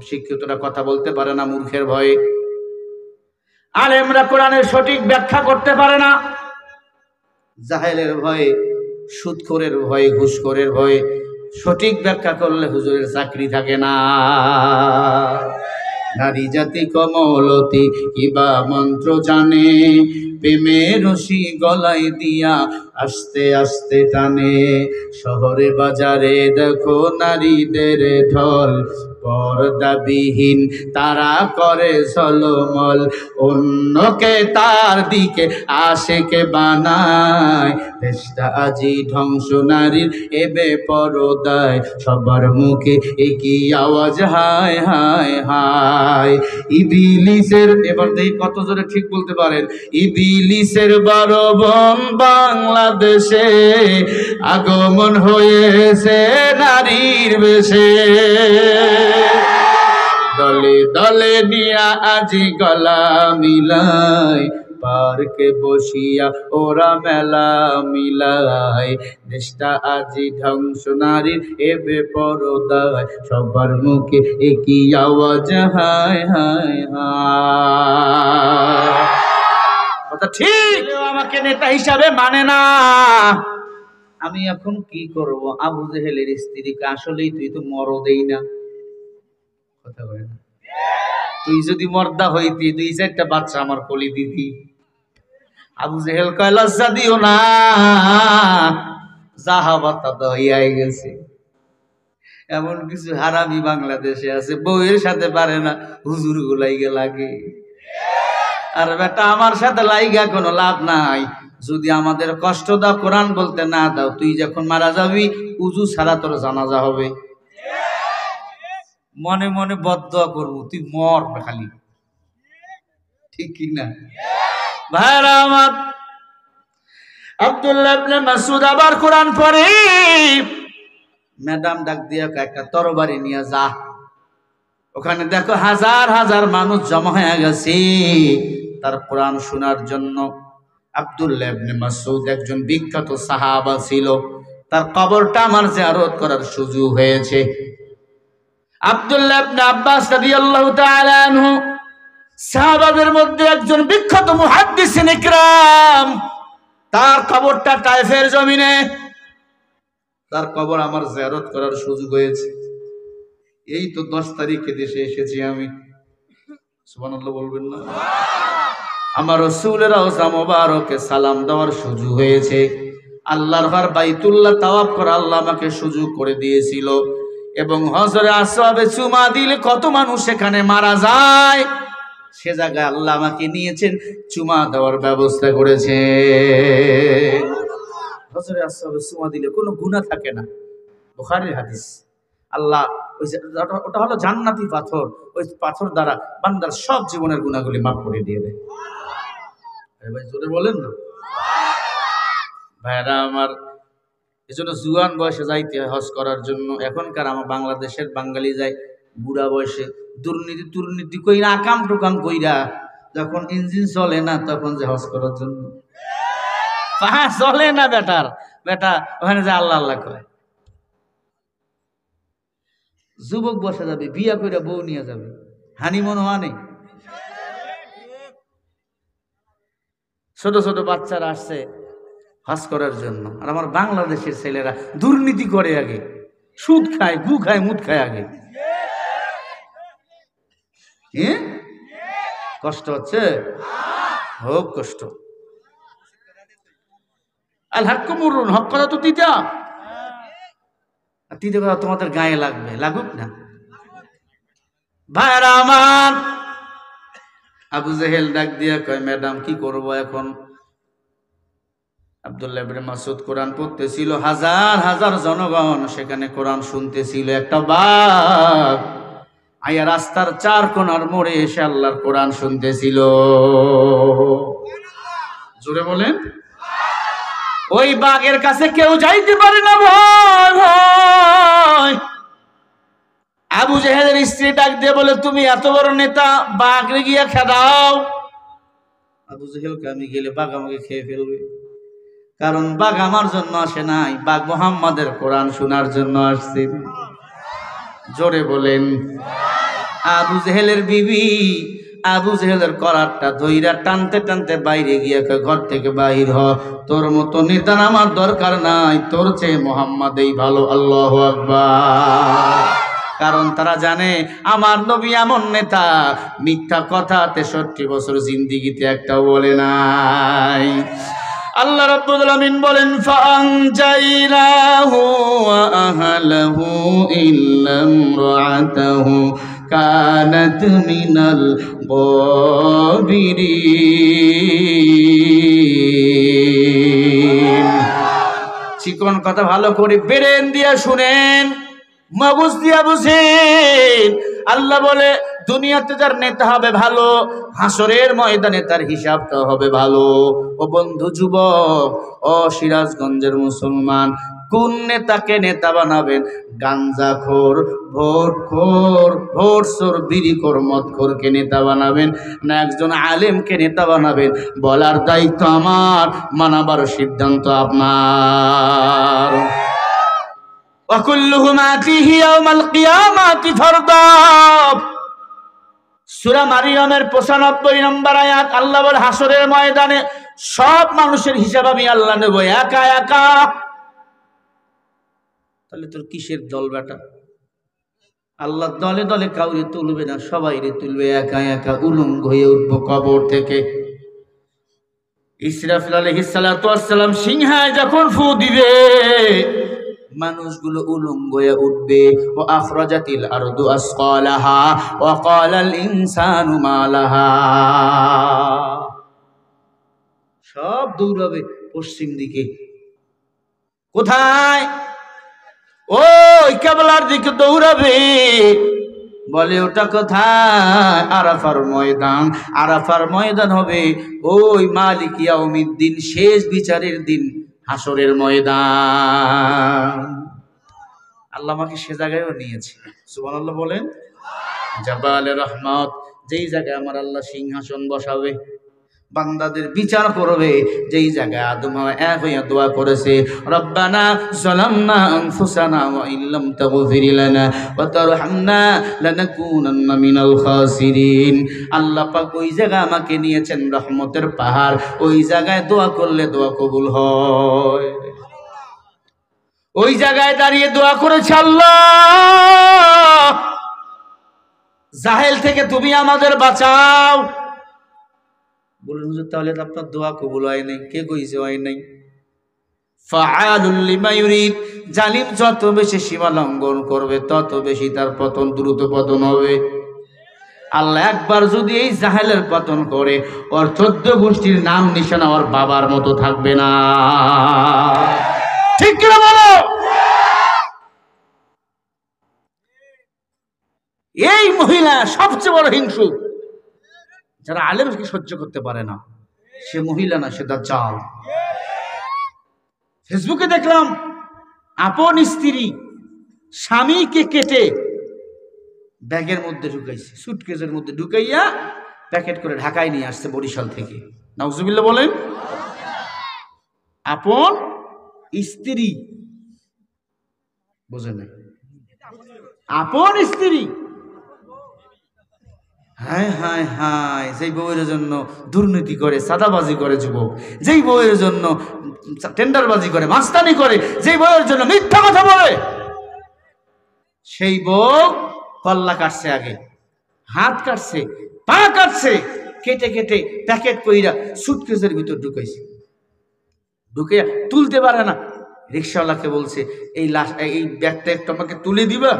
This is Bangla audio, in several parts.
শিক্ষিতরা কথা বলতে পারে না মূর্খের ভয়ে, আলেমরা কোরআনের সঠিক ব্যাখ্যা করতে পারে না জাহেলের ভয়ে, সুদখোরের ভয়ে, ঘুষখোরের ভয়ে। সঠিক ব্যাখ্যা করলে হুজুরের চাকরি থাকে না। নারী জাতি কমলতি কিবা মন্ত্র জানে, প্রেমের রশি গলায় দিয়া আস্তে আস্তে টানে। শহরে বাজারে দেখো নারীদের ঢল, পর্দাবিহীন তারা করে ঝলমল, অন্যকে তার দিকে আশেকে বানায়। দেশটা আজি ধ্বংস নারীর এবে পরদায়, সবার মুখে একই আওয়াজ হায় হায় হায়। ইবলিসের, এবার দেখি কত জোরে ঠিক বলতে পারেন, ইবলিসের বারবন বাংলাদেশে আগমন হয়েছে নারীর বেশে। দলে দলে নিয়া আজি গলা মিলায়, পার্কে বসিয়া ওরা মেলা মিলায়। দেশটা আজি ধ্বংস নারীর এবে পরদায়, সবার মুখে একই আওয়াজ হায় হায় হায়। কথা ঠিক, আমাকে নেতা হিসাবে মানে না। আমি এখন কি করব? আবু জেহেলের স্ত্রীকে আসলেই তুই তো মরদেই না। কথা বলে না, তুই যদি মর্দা হইতি 2-4টা বাচ্চা আমার কোলে দিতি। আবু জেহেল কয় লজ্জা দিও না, জাহাবাতা দইয়াই গেছে। এমন কিছু হারামি বাংলাদেশে আছে, বউয়ের সাথে পারে না, হুজুর গুলাইগে লাগে। আর বেটা আমার সাথে লাইগা কোনো লাভ নাই। যদি আমাদের কষ্ট দাও, কোরআন বলতে না দাও, তুই যখন মারা যাবি উজু ছাড়া তোর জানাজা হবে। মনে মনে বদদুয়া করবো, তুই মর খালি, ঠিক কি না ভাইরা আমার? আব্দুল্লাহ ইবনে মাসউদ আবার কোরআন পড়ে, ম্যাডাম ডাক দিয়া একটা তরবারি নিয়ে যা, ওখানে দেখো হাজার হাজার মানুষ জমা হয়ে গেছে তার কোরআন শোনার জন্য। আব্দুল্লাহ ইবনে মাসউদ একজন বিখ্যাত সাহাবা ছিল, তার কবরটা আমার জিয়ারত করার সুযোগ হয়েছে। আব্দুল্লাহ ইবনে আব্বাস রাদিয়াল্লাহু তাআলা আনহু সাহাবাদের মধ্যে একজন বিখ্যাত মুহাদ্দিসিন ইকরাম, তার কবরটা তায়েফের জমিনে, তার কবর আমার জিয়ারত করার সুযোগ হয়েছে। এই তো 10 তারিখে দেশে এসেছি আমি, সুবহানাল্লাহ বলবেন না? আমার রাসূলের রওজা মোবারকে সালাম দেওয়ার সুযোগ হয়েছে। আল্লাহর ঘর বাইতুল্লাহ তাওয়াফ করা আল্লাহ আমাকে সুযোগ করে দিয়েছিল। এবং হজরে আসওয়াদে চুমা দিলে কত মানুষ সেখানে মারা যায়, সে জায়গায় আল্লাহ আমাকে নিয়েছেন, চুমা দেওয়ার ব্যবস্থা করেছে। হজরে আসওয়াদে চুমা দিলে কোনো গুনাহ থাকে না, বুখারীর হাদিস। আল্লাহ ওটা হলো জান্নাতি পাথর, ওই পাথর দ্বারা বান্দার সব জীবনের গুনাহগুলি মাফ করে দিয়ে দেয়। ভাই জোরে বলেন না ভাইরা আমার। এজন্য জুয়ান বয়সে যাইতে হয় হজ করার জন্য। এখনকার আমার বাংলাদেশের বাঙালি যায় বুড়া বয়সে, দুর্নীতি কইরা, আকাম টুকাম কইরা, যখন ইঞ্জিন চলে না তখন যে হজ করার জন্য। চলে না বেটা ওখানে যে আল্লাহ আল্লাহ কয়। যুবক বসে যাবে, বিয়া কইরা বউ নিয়ে যাবে, হানিমুন হওয়া নেই। ছোট ছোট বাচ্চারা আসছে হজ করার জন্য, আর আমার বাংলাদেশের ছেলেরা দুর্নীতি করে, আগে সুদ খায়, গু খায়, মুদ খায় আগে। কষ্ট হচ্ছে, হোক কষ্ট। আল হাক্কু মুরুন, হক কথা তো তিতা, তিতে কথা তোমাদের গায়ে লাগবে, লাগুক না। ভাইরা আমার, আবু জেহেল ডাক দিয়া কয় ম্যাডাম কি করব এখন? আব্দুল্লাহ ইবনে মাসউদ কোরআন পড়তেছিল, হাজার হাজার জনগণ সেখানে কোরআন শুনতেছিল। একটা বাঘ আয়া রাস্তার 4 কোণার মোড়ে এসে আল্লাহর কোরআন শুনতেছিল। জোরে বলেন। ওই বাঘের কাছে কেউ যাইতে পারে না, ভয় ভয়। আবু জেহেলের স্ত্রী ডাক দিয়ে বলে, তুমি এত বড় নেতা, বাঘরে গিয়া খেদাও। আবু জেহেলকে আমি গেলে বাঘ আমাকে খেয়ে ফেলবে, কারণ বাঘ আমার জন্য আসে নাই, বাঘ মুহাম্মাদের কোরআন শোনার জন্য আসছে। জোরে বলেন। আবু জেহেলের বিবি আবু জেহেলের করারটা ধইরা টানতে টানতে বাইরে গিয়ে ঘর থেকে বাইর হ, তোর মতো নেতার আমার দরকার নাই, তোর চেয়ে মোহাম্মদেই ভালো। আল্লাহু আকবার। কারণ তারা জানে আমার নবী এমন নেতা, মিথ্যা কথা 63 বছর জিন্দিগিতে একটাও বলে নাই। আল্লাহ রাব্বুল আলামিন বলেন ফাআনজাইনাহু ওয়া আহলাহু ইল্লা ইমরাতাহু কানাত মিনাল গাবিরিন। চিকন কথা ভালো করে ব্রেন দিয়ে শুনেন, মগজ দিয়া বুঝেন। আল্লাহ বলে দুনিয়াতে যার নেতা হবে ভালো, হাসরের ময়দানে তার হিসাবটা হবে ভালো। ও বন্ধু যুবক, ও সিরাজগঞ্জের মুসলমান, কোন নেতাকে নেতা বানাবেন? গাঞ্জাখোর, ভোটখোর, ভোটচোর, বিড়িখোর, মদখোরকে নেতা বানাবেন না একজন আলেমকে নেতা বানাবেন? বলার দায়িত্ব আমার, মানাবার সিদ্ধান্ত আপনার। وكلهم آتيه يوم القيامة فردا। সূরা মারিয়ামের 95 নম্বর আয়াত। আল্লাহ বলে হাসরের ময়দানে সব মানুষের হিসাব আমি আল্লাহ নেব একা একা। তাহলে তোর কিসের দল বেটা? আল্লাহ দলে দলে কাউরে তুলবে না, সবাইরে তুলবে একা একা, উলঙ্গ হয়ে উঠবো কবর থেকে। ইসরাফিল আলাইহিস সালাতু ওয়াস সালাম সিংহায় যখন ফু দিবে, মানুষগুলো উলঙ্গ হয়ে উঠবে। ও আখরাজাতিল আরদু আসকালাহা ওয়া ক্বালাল ইনসানু মা লাহা। সব দৌড়াবে পশ্চিম দিকে। কোথায়? ওই কিবলার দিকে দৌড়াবে। বলে ওটা কোথায়? আরাফার ময়দান। আরাফার ময়দান হবে ওই মালিক ইয়াউমিদ্দিন, শেষ বিচারের দিন, হাসরের ময়দান। আল্লাহ আমাকে সে জায়গায়ও নিয়েছে। সুবহানাল্লাহ বলেন। জাবালে রহমত, যেই জায়গায় আমার আল্লাহ সিংহাসন বসাবে, বান্দাদের বিচার করবে, যেই জায়গায় আদম এক হইয়া দোয়া করেছে, রব্বানা যালামনা আনফুসানা ওয়া ইল্লাম তাগফির লানা ওয়া তারহামনা লানাকুনান্না মিনাল খাসিরিন। আল্লাহ পাক ওই জায়গায় আমাকে নিয়েছেন রহমতের পাহাড়, ওই জায়গায় দোয়া করলে দোয়া কবুল হয়। ওই জায়গায় দাঁড়িয়ে দোয়া করেছে, আল্লাহ জাহেল থেকে তুমি আমাদের বাঁচাও। বলুন হুজুর, তাহলে আপনার দোয়া কবুল হয় নাই? কে কইছে হয় নাই? ফাআলুল লিমা ইউরিদ। জালিম যত বেশি সীমা লঙ্ঘন করবে, তত বেশি তার পতন, দ্রুত পতন হবে। আল্লাহ একবার যদি এই জাহেলের পতন করে, ওর 14 গোষ্ঠীর নাম নিশানা ওর বাবার মতো থাকবে না। ঠিক কি না বলো? এই মহিলা সবচেয়ে বড় হিংসু। যারা আলেমকে সহ্য করতে পারে না, সে মহিলা না, সে দাজ্জাল। ফেসবুকে দেখলাম আপন স্ত্রী স্বামীকে কেটে ব্যাগের মধ্যে ঢুকাইছে, সুটকেসের মধ্যে ঢুকাইয়া প্যাকেট করে ঢাকায় নিয়ে আসছে বরিশাল থেকে। নাউজুবিল্লাহ বলেন। আপন স্ত্রী, বোঝেন না? আপন স্ত্রী। হায় হায় হায়, যেই বউয়ের জন্য দুর্নীতি করে, সাদাবাজি করে যুবক, যেই বউয়ের জন্য টেন্ডারবাজি করে, মাস্তানি করে, যেই বউয়ের জন্য মিথ্যা কথা বলে, সেই বউ কল্লা কাটছে, আগে হাত কাটছে, পা কাটছে, কেটে কেটে প্যাকেট কইরা সুটকেসের ভিতর ঢুকাইছে। ঢুকে তুলতে পারে না। রিক্সাওয়ালাকে বলছে, এই লাশ, এই ব্যাগটা একটু আমাকে তুলে দিবা।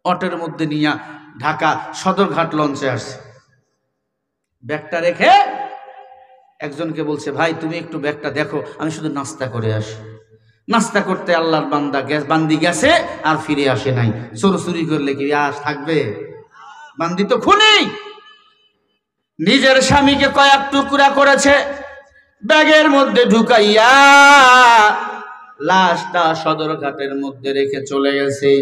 অটোর মধ্যে নিয়ে ঢাকা সদরঘাট লঞ্চে আসছে। ব্যাগটা রেখে একজনকে বলছে, ভাই তুমি একটু ব্যাগটা দেখো, আমি শুধু নাস্তা করে আসি। নাস্তা করতে আল্লাহর বান্দি গেছে আর ফিরে আসে নাই। চোরচুরি করলে কি আস থাকবে? বান্দি তো খুনি। নিজের স্বামীকে কয়েক টুকরা করেছে, ব্যাগের মধ্যে ঢুকাইয়া লাশটা সদরঘাটের মধ্যে রেখে চলে গেছে।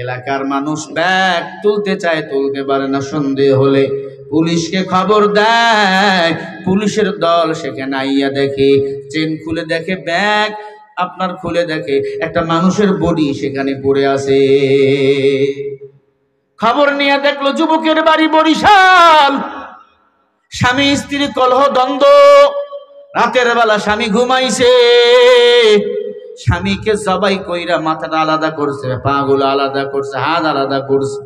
এলাকার মানুষ ব্যাগ তুলতে চায়, তুলতে পারে না। সন্দেহ হলে পুলিশকে খবর দেয়। পুলিশের দল সেখানে আইয়া দেখে, চেন খুলে দেখে ব্যাগ আপনার খুলে দেখে একটা মানুষের বডি সেখানে পড়ে আছে। খবর নিয়ে দেখলো যুবকের বাড়ি বরিশাল, স্বামী স্ত্রী কলহ দ্বন্দ্ব, রাতের বেলা স্বামী ঘুমাইছে, স্বামীকে জবাই কইরা মাথাটা আলাদা করছে, পাগুলো আলাদা করছে, হাত আলাদা করছে।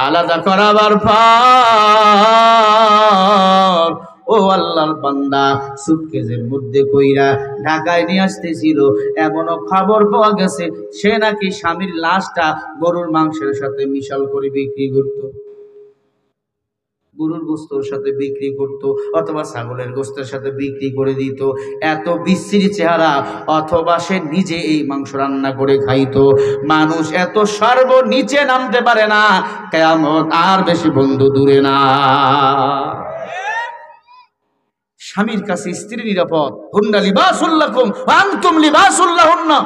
আলাদা করাবার পর ও আল্লাহর বান্দা সুটকেসের মধ্যে কইরা ঢাকায় নিয়ে আসতেছিল। এমনও খবর পাওয়া গেছে সে নাকি স্বামীর লাশটা গরুর মাংসের সাথে মিশাল করে বিক্রি করত, গরুর গোস্তের সাথে বিক্রি করত, অথবা ছাগলের গোস্তের সাথে বিক্রি করে দিত। এত বিশ্রী চেহারা, অথবা সে নিজে এই মাংস রান্না করে খাইতো। মানুষ এত সর্বনিচে নামতে পারে না, কিয়ামত আর বেশি বন্ধু দূরে না। স্বামীর কাছে স্ত্রী নিরাপদ, হুন্না লিবাসুল লাকুম ওয়া আনতুম লিবাসুল লাহুন্না।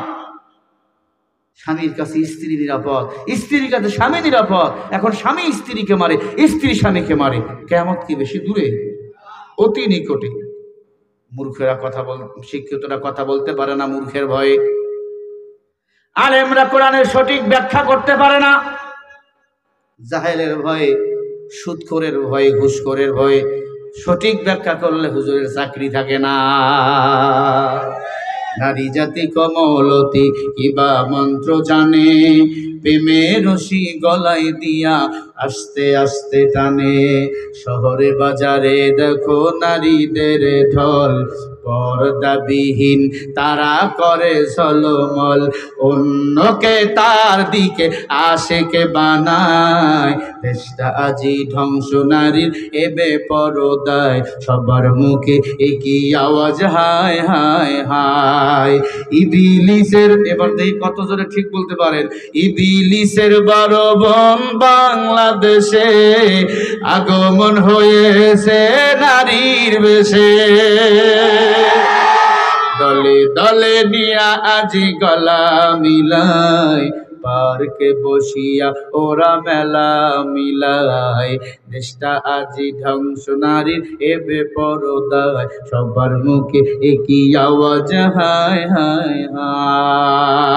স্বামীর কাছে স্ত্রী নিরাপদ, স্ত্রীর কাছে স্বামী নিরাপদ। এখন স্বামী স্ত্রীকে মারে, স্ত্রী স্বামীকে মারে, কিয়ামত কি বেশি দূরে? অতি নিকটে। মূর্খেরা কথা বল, শিক্ষিতরা কথা বলতে পারে না মূর্খের ভয়ে। আলেমরা কোরআনের সঠিক ব্যাখ্যা করতে পারে না জাহেলের ভয়ে, সুদখোরের ভয়ে, ঘুষখোরের ভয়ে। সঠিক ব্যাখ্যা করলে হুজুরের চাকরি থাকে না। নারী জাতি কমলতি কিবা মন্ত্র জানে, প্রেমের রশি গলায় দিয়া আস্তে আস্তে টানে। শহরে বাজারে দেখো নারীদের ঢল, পর্দাবিহীন তারা করে ঝলমল। অন্যকে তার দিকে আশেকে বানায়, দেশটা আজি ধ্বংস নারীর এবে পরদায়। সবার মুখে একই আওয়াজ, হায় হায় হায়। ইবলিসের, এবার দেখি কত জোরে ঠিক বলতে পারেন। ইবলিসের বারবন বাংলাদেশে আগমন হয়েছে নারীর বেশে। দলে দলে নিয়া আজি গলা মিলাই, পার্কে বসিয়া ওরা মেলা মিলাই। দেশটা আজি ধ্বংস নারীর এবে পরদায়, সবার মুখে একই আওয়াজ, হায় হায় হায়।